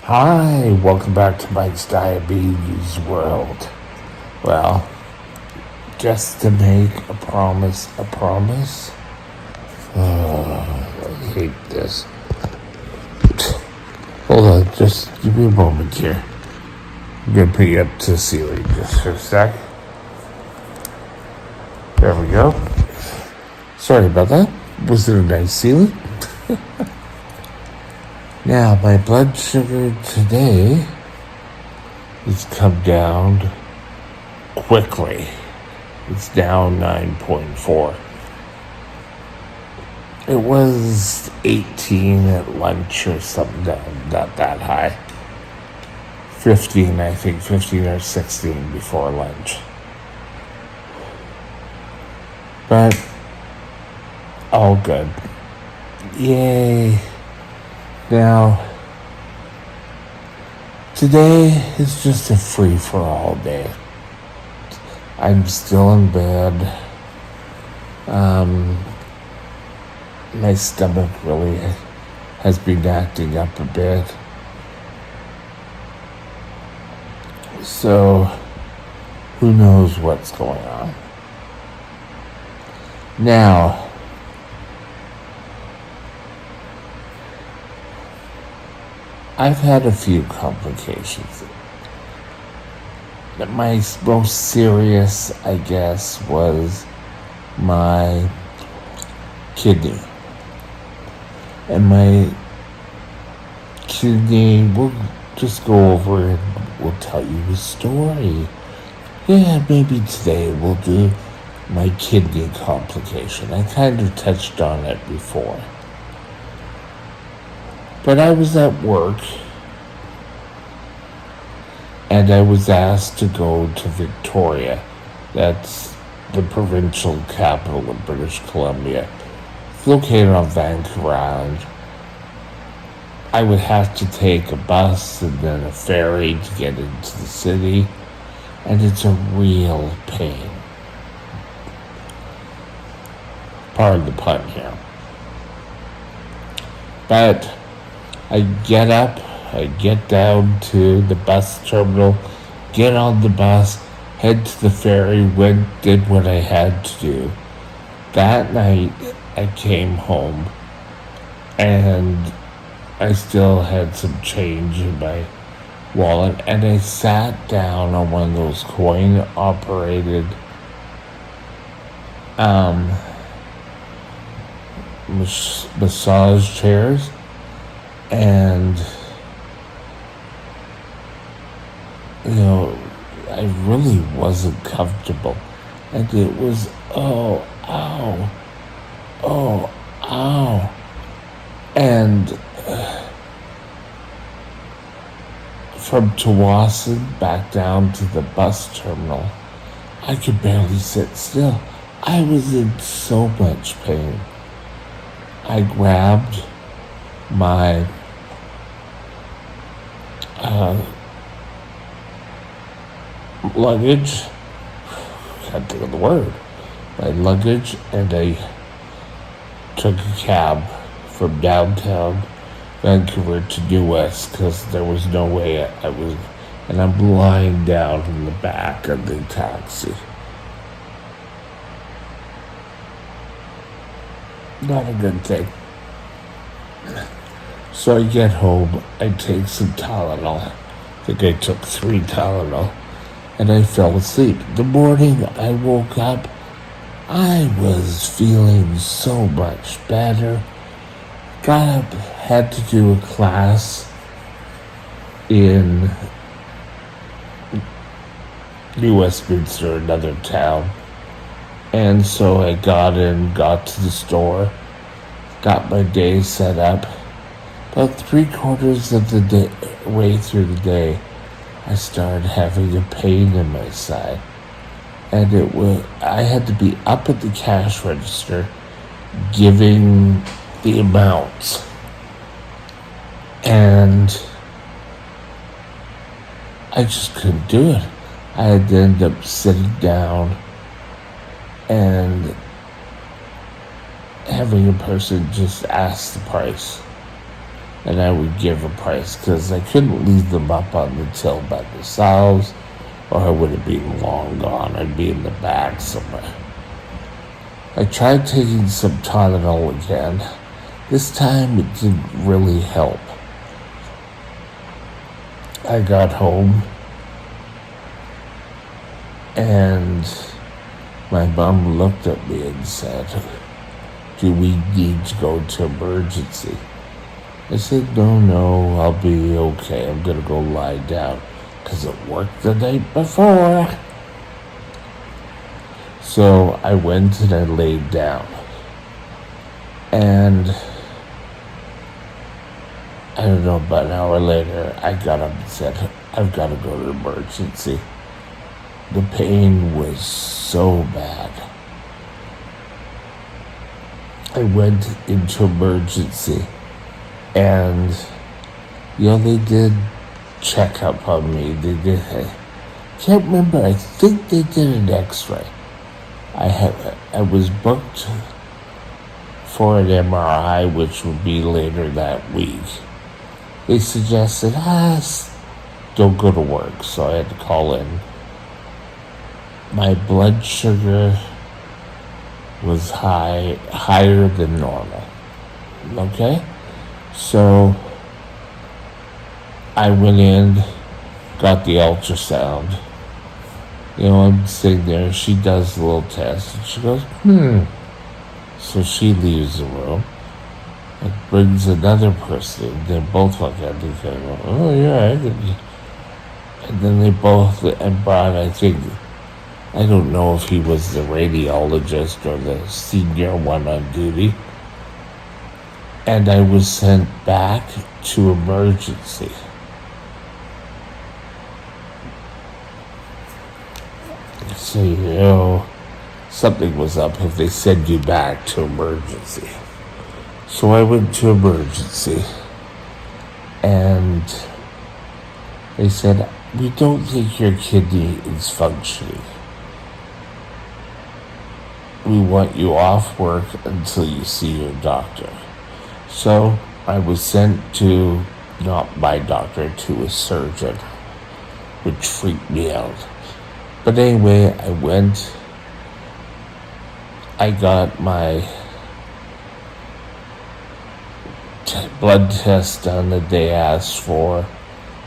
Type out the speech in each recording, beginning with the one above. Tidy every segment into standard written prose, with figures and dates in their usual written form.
Hi, welcome back to Mike's Diabetes World. Well, just to make a promise, I hate this. Hold on, just give me a moment here. I'm gonna put you up to the ceiling just for a sec. There we go. Sorry about that. Was it a nice ceiling? Now, my blood sugar today has come down quickly. It's down 9.4. It was 18 at lunch or something, not that high. 15, I think, 15 or 16 before lunch. But, all good. Yay. Now, today is just a free-for-all day. I'm still in bed. My stomach really has been acting up a bit. So, who knows what's going on. Now, I've had a few complications. My most serious, I guess, was my kidney. And my kidney, we'll just go over and we'll tell you the story. Yeah, maybe today we'll do my kidney complication. I kind of touched on it before. But I was at work, and I was asked to go to Victoria. That's the provincial capital of British Columbia. It's located on Vancouver Island. I would have to take a bus and then a ferry to get into the city, and it's a real pain. Pardon the pun here. But I get up, I get down to the bus terminal, get on the bus, head to the ferry, did what I had to do. That night, I came home, and I still had some change in my wallet, and I sat down on one of those coin-operated massage chairs. And, I really wasn't comfortable. And it was, ow. And from Tsawwassen back down to the bus terminal, I could barely sit still. I was in so much pain. I grabbed my luggage, can't think of the word, my luggage, and I took a cab from downtown Vancouver to New West because there was no way and I'm lying down in the back of the taxi. Not a good thing. So I get home, I take some Tylenol. I think I took 3 Tylenol, and I fell asleep. The morning I woke up, I was feeling so much better. Got up, had to do a class in New Westminster, another town. And so I got to the store, got my day set up. About 3/4 of the way through the day, I started having a pain in my side. And I had to be up at the cash register giving the amounts. And I just couldn't do it. I had to end up sitting down and having a person just ask the price. and I would give a price because I couldn't leave them up on the till by themselves, or I would have been long gone. I'd be in the back somewhere. I tried taking some Tylenol again. This time it didn't really help. I got home and my mom looked at me and said, "Do we need to go to emergency?" I said, no, I'll be okay. I'm going to go lie down because it worked the night before. So I went and I laid down. And I don't know, about an hour later, I got up and said, I've got to go to emergency. The pain was so bad. I went into emergency and, they did check up on me. They did, I can't remember, I think they did an x-ray. I was booked for an MRI, which would be later that week. They suggested, don't go to work, so I had to call in. My blood sugar was higher than normal. Okay? So I went in, got the ultrasound. I'm sitting there, she does the little test, and she goes, So she leaves the room and brings another person. They both look at me and go, oh yeah, and then they both, and brought, I don't know if he was the radiologist or the senior one on duty. And I was sent back to emergency. So, something was up if they send you back to emergency. So I went to emergency. And they said, we don't think your kidney is functioning. We want you off work until you see your doctor. So I was sent to, not my doctor, to a surgeon, which freaked me out. But anyway, I went, I got my blood test done that they asked for.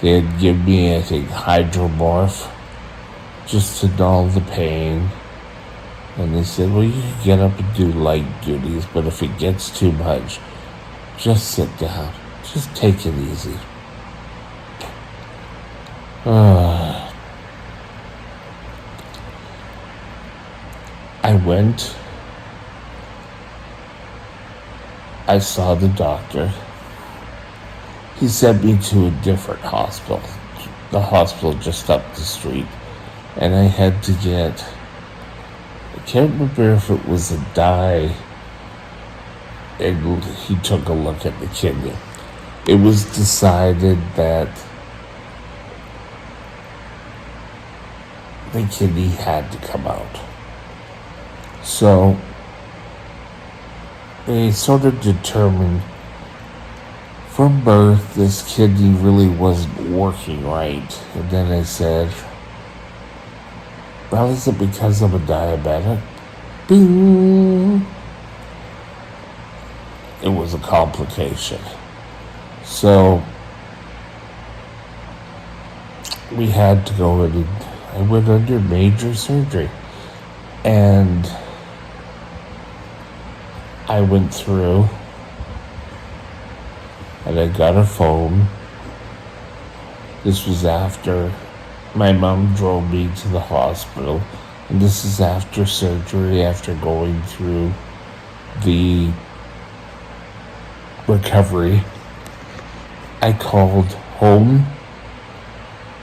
They had given me, I think, Hydromorph, just to dull the pain. And they said, well, you can get up and do light duties, but if it gets too much, just sit down. Just take it easy. I went. I saw the doctor. He sent me to a different hospital. The hospital just up the street. And I had to get, I can't remember if it was a dye, and he took a look at the kidney. It was decided that the kidney had to come out. So they sort of determined from birth this kidney really wasn't working right. And then they said, well, is it because I'm a diabetic? Bing! It was a complication. So we had to go in, and I went under major surgery. And I went through, and I got a phone. This was after my mom drove me to the hospital, and this is after surgery, after going through the recovery. I called home,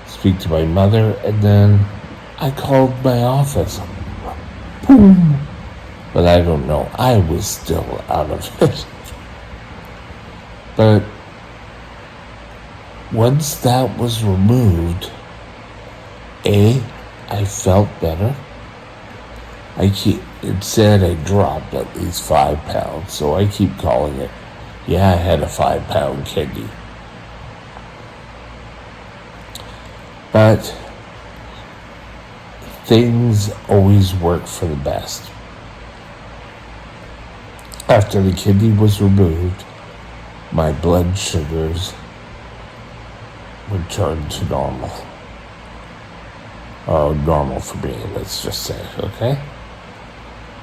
speak to my mother, and then I called my office. Boom. But I don't know. I was still out of it. But once that was removed, I felt better. It said I dropped at least 5 pounds, so I keep calling it Yeah, I had a 5-pound kidney. But things always work for the best. After the kidney was removed, my blood sugars returned to normal. Or normal for me, let's just say, okay?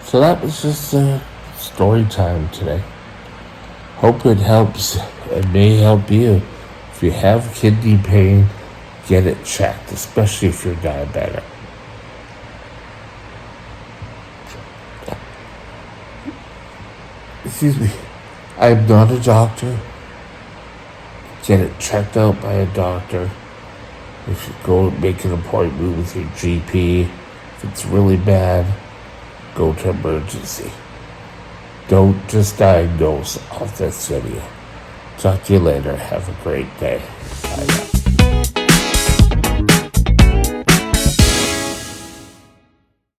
So that was just a story time today. Hope it helps. It may help you. If you have kidney pain, get it checked, especially if you're diabetic. Excuse me. I'm not a doctor. Get it checked out by a doctor. You should go make an appointment with your GP. If it's really bad, go to emergency. Don't just diagnose off this video. Talk to you later. Have a great day. Bye now.